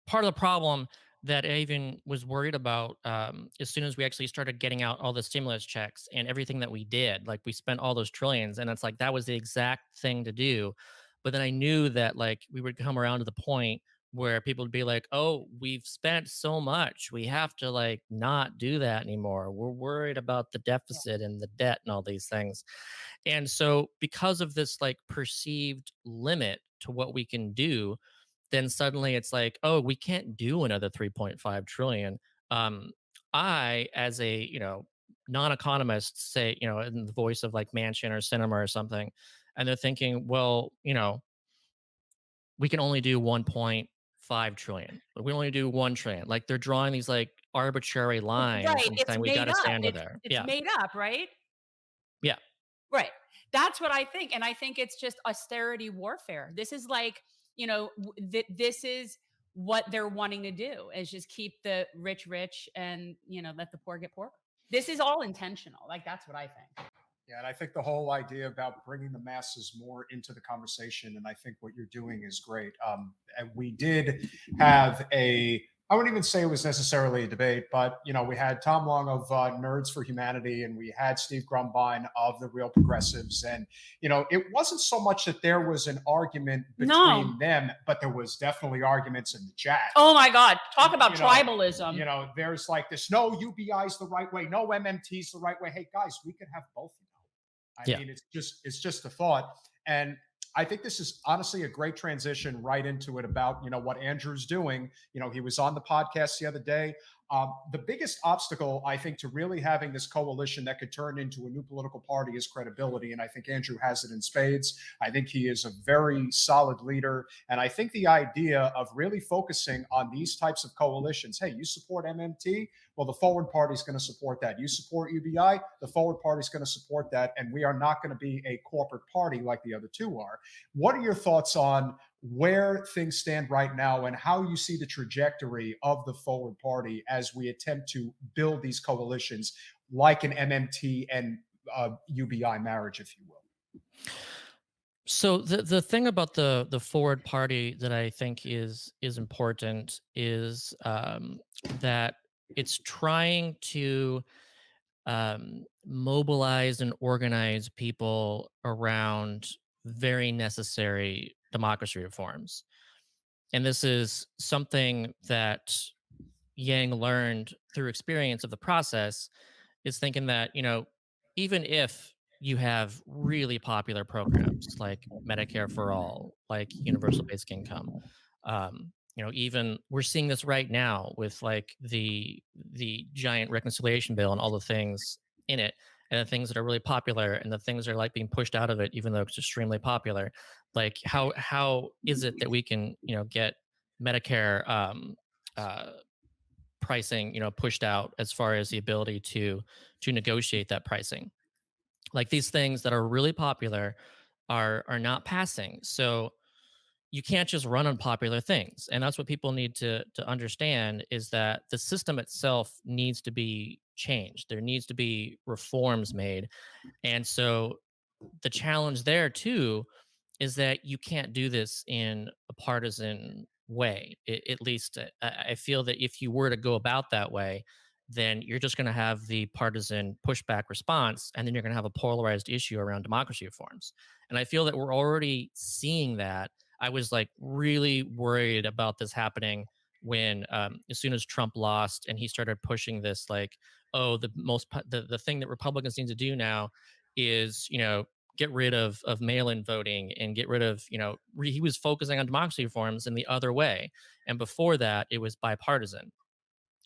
part of the problem that I even was worried about, as soon as we actually started getting out all the stimulus checks and everything that we did, like we spent all those trillions, and it's like that was the exact thing to do. But then I knew that like we would come around to the point where people would be like, "Oh, we've spent so much, we have to like not do that anymore. We're worried about the Yeah. deficit and the debt and all these things." And so, because of this like perceived limit to what we can do, then suddenly it's like, oh, we can't do another 3.5 trillion. Um, I, as a non-economist, say, in the voice of like Manchin or Cinema or something, and they're thinking, well, we can only do 1.5 trillion. We only do 1 trillion. Like they're drawing these like arbitrary lines Right, and it's saying we got made to stay up. under there. It's Yeah, made up, right? yeah, Right. That's what I think, and I think it's just austerity warfare. This is like, this is what they're wanting to do is just keep the rich rich and, let the poor get poor. This is all intentional. Like that's what I think. Yeah, and I think the whole idea about bringing the masses more into the conversation, and I think what you're doing is great. And we did have I wouldn't even say it was necessarily a debate, but we had Tom Long of Nerds for Humanity, and we had Steve Grumbine of the Real Progressives, and it wasn't so much that there was an argument No. between them, but there was definitely arguments in the chat. Oh my God. Talk And about tribalism. there's like this: no, UBI is the right way, no, MMT is the right way. Hey guys, we could have both. I yeah. mean, it's just a thought. And I think this is honestly a great transition right into it about what Andrew's doing. He was on the podcast the other day. The biggest obstacle, I think, to really having this coalition that could turn into a new political party is credibility. And I think Andrew has it in spades. I think he is a very solid leader. And I think the idea of really focusing on these types of coalitions, hey, you support MMT? Well, the Forward Party is going to support that. You support UBI? The Forward Party is going to support that. And we are not going to be a corporate party like the other two are. What are your thoughts on where things stand right now and how you see the trajectory of the Forward Party as we attempt to build these coalitions like an MMT and UBI marriage, if you will? So the thing about the forward party that I think is important is that it's trying to mobilize and organize people around very necessary democracy reforms. And this is something that Yang learned through experience of the process, is thinking that, even if you have really popular programs like Medicare for all, like universal basic income, even we're seeing this right now with like the giant reconciliation bill and all the things in it, and the things that are really popular and the things that are like being pushed out of it, even though it's extremely popular. Like how is it that we can, get Medicare uh, pricing, pushed out as far as the ability to negotiate that pricing. Like these things that are really popular are not passing. So you can't just run on popular things. And that's what people need to understand, is that the system itself needs to be changed. There needs to be reforms made. And so the challenge there too is that you can't do this in a partisan way. At least I feel that if you were to go about that way, then you're just going to have the partisan pushback response, and then you're going to have a polarized issue around democracy reforms. And I feel that we're already seeing that. I was like really worried about this happening when, as soon as Trump lost and he started pushing this, like, oh, the thing that Republicans need to do now is, get rid of mail-in voting and get rid of, he was focusing on democracy reforms in the other way, and before that it was bipartisan.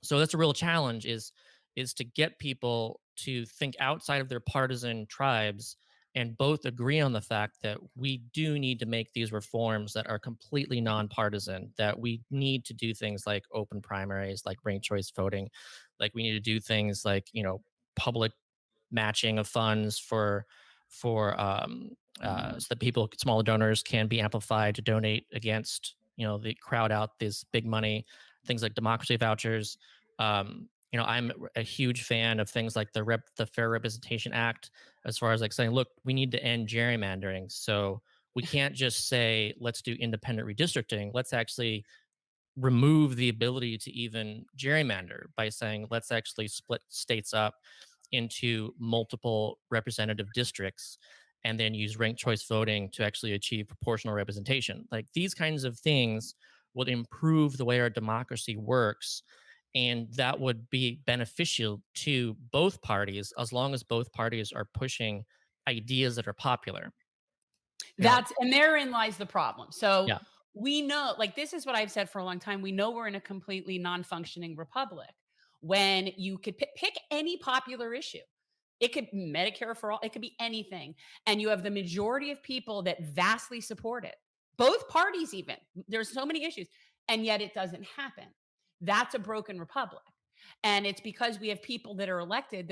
So that's a real challenge, is to get people to think outside of their partisan tribes and both agree on the fact that we do need to make these reforms that are completely nonpartisan, that we need to do things like open primaries, like ranked choice voting, like we need to do things like, public matching of funds for so that people, smaller donors, can be amplified to donate against, the crowd out this big money, things like democracy vouchers. I'm a huge fan of things like the Fair Representation Act, as far as like saying, look, we need to end gerrymandering. So we can't just say let's do independent redistricting. Let's actually remove the ability to even gerrymander by saying, let's actually split states up into multiple representative districts and then use ranked choice voting to actually achieve proportional representation. Like these kinds of things would improve the way our democracy works. And that would be beneficial to both parties as long as both parties are pushing ideas that are popular. You know, That's and therein lies the problem. So yeah. we know, like, this is what I've said for a long time. We know we're in a completely non-functioning republic when you could pick any popular issue. It could Medicare for all, it could be anything. And you have the majority of people that vastly support it. Both parties, even. There's so many issues, and yet it doesn't happen. That's a broken republic. And it's because we have people that are elected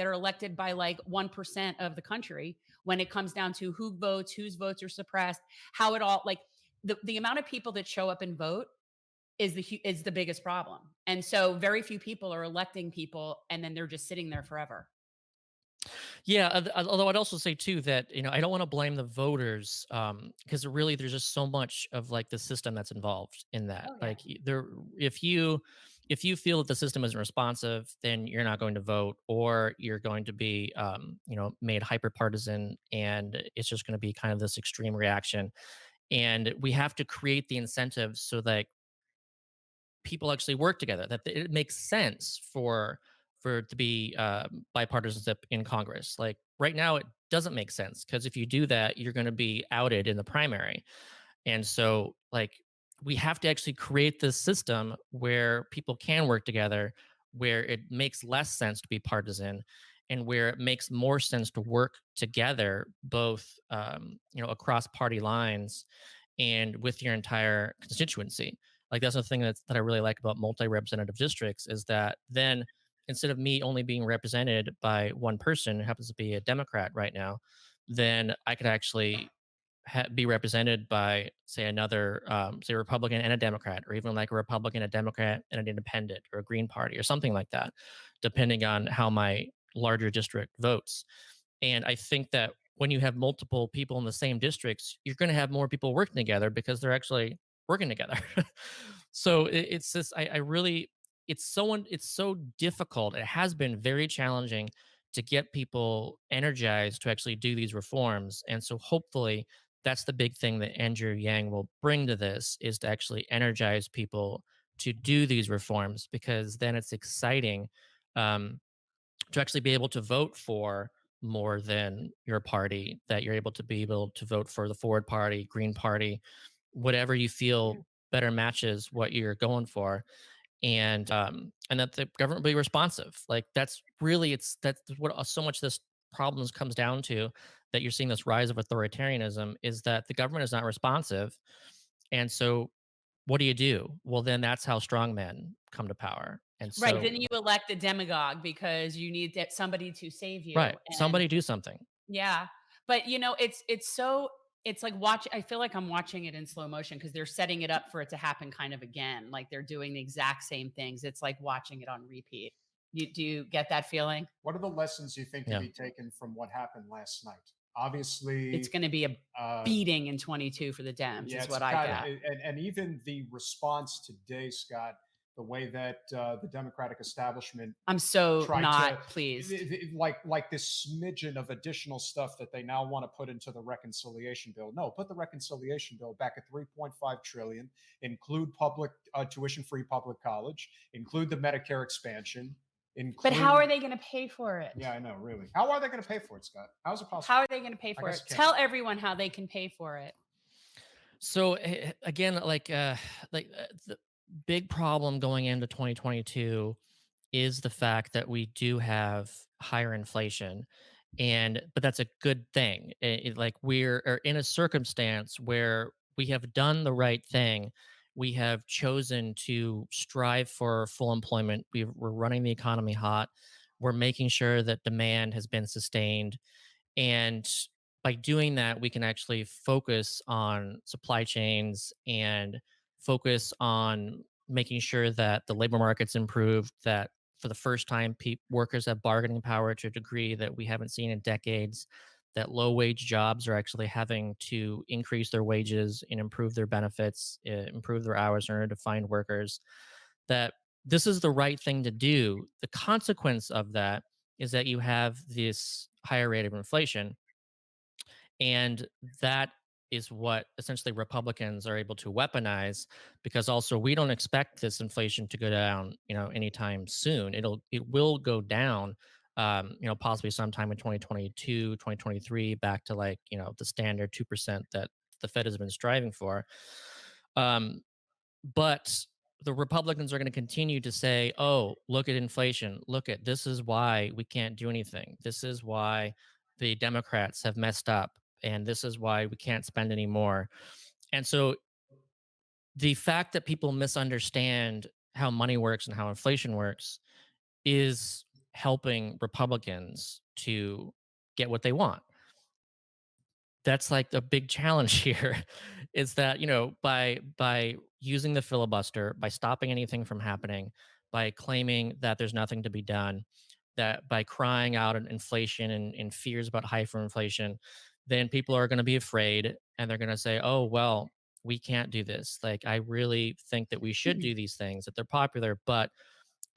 by like 1% of the country when it comes down to who votes, whose votes are suppressed, how it all, like, the amount of people that show up and vote is the biggest problem. And so very few people are electing people and then they're just sitting there forever. Yeah, although I'd also say too that I don't want to blame the voters because really there's just so much of like the system that's involved in that. Oh yeah. Like there, if you if you feel that the system isn't responsive, then you're not going to vote, or you're going to be made hyper partisan, and it's just going to be kind of this extreme reaction. And we have to create the incentives so that people actually work together, that it makes sense for it to be bipartisanship in Congress. Like right now it doesn't make sense because if you do that you're going to be outed in the primary. And so like we have to actually create this system where people can work together, where it makes less sense to be partisan, and where it makes more sense to work together both across party lines and with your entire constituency. Like that's the thing that I really like about multi-representative districts is that then instead of me only being represented by one person who happens to be a Democrat right now, then I could actually be represented by say another say a Republican and a Democrat, or even like a Republican, a Democrat, and an independent, or a Green Party, or something like that, depending on how my larger district votes. And I think that when you have multiple people in the same districts, you're going to have more people working together because they're actually working together. So it's this. I really, it's so difficult. It has been very challenging to get people energized to actually do these reforms. And so hopefully that's the big thing that Andrew Yang will bring to this, is to actually energize people to do these reforms, because then it's exciting um, to actually be able to vote for more than your party, that you're able to be able to vote for the Forward Party, Green Party, whatever you Yeah. feel better matches what you're going for. And that the government be responsive. Like that's what so much this problems comes down to, that you're seeing this rise of authoritarianism, is that the government is not responsive. And so what do you do? Well, then that's how strongmen come to power. And Right. so Then you elect a demagogue because you need somebody to save right, you. And somebody do something. yeah. But it's like I feel like I'm watching it in slow motion because they're setting it up for it to happen kind of again. Like they're doing the exact same things. It's like watching it on repeat. Do you get that feeling? What are the lessons you think can Yeah. be taken from what happened last night? It's Obviously, gonna be a uh, beating in 22 for the Dems yeah, is it's what I got get. and even the response today, Scott, the way that the Democratic establishment I'm so tried not to pleased. like this smidgen of additional stuff that they now want to put into the reconciliation bill. No, put the reconciliation bill back at 3.5 trillion, include public tuition-free public college, include the Medicare expansion, But how are include they gonna pay for it? yeah, I know, really. How are they going to pay for it, Scott? How is it How possible? are they gonna pay I for guess it? it can't be. Tell everyone how they can pay for it. So again, the big problem going into 2022 is the fact that we do have higher inflation, but that's a good thing. Like we're are in a circumstance where we have done the right thing. We have chosen to strive for full employment. We're running the economy hot. We're making sure that demand has been sustained, and by doing that, we can actually focus on supply chains and focus on making sure that the labor market's improved, that for the first time, workers have bargaining power to a degree that we haven't seen in decades. that low wage jobs are actually having to increase their wages and improve their benefits, improve their hours in order to find workers, that this is the right thing to do. The consequence of that is that you have this higher rate of inflation, and that is what essentially Republicans are able to weaponize, because also we don't expect this inflation to go down, anytime soon. It will go down, possibly sometime in 2022, 2023, back to like, the standard 2% that the Fed has been striving for. Um, but the Republicans are going to continue to say, "Oh, look at inflation. Look at this is why we can't do anything. This is why the Democrats have messed up, and this is why we can't spend any more." And so the fact that people misunderstand how money works and how inflation works is helping Republicans to get what they want. That's like the big challenge here, is that, by using the filibuster, by stopping anything from happening, by claiming that there's nothing to be done, that by crying out at inflation and fears about hyperinflation, then people are going to be afraid, and they're going to say, "Oh, well, we can't do this. Like, I really think that we should do these things, that they're popular, but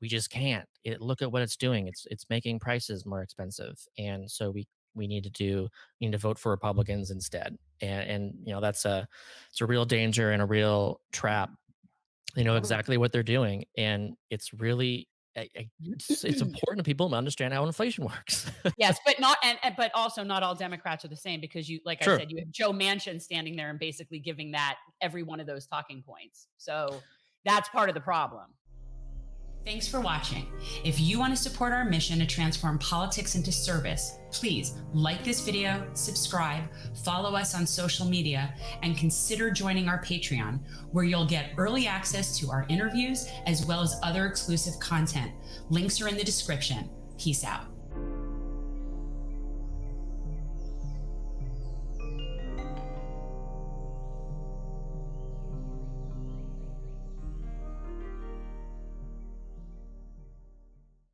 we just can't. Look at what it's doing. It's making prices more expensive, and so we need to vote for Republicans instead." And that's it's a real danger and a real trap. They know exactly what they're doing, and it's really it's important to people to understand how inflation works. Yes, but not but also not all Democrats are the same, because you, like I Sure. said, you have Joe Manchin standing there and basically giving that every one of those talking points. So that's part of the problem. Thanks for watching. If you want to support our mission to transform politics into service, please like this video, subscribe, follow us on social media, and consider joining our Patreon, where you'll get early access to our interviews as well as other exclusive content. Links are in the description. Peace out.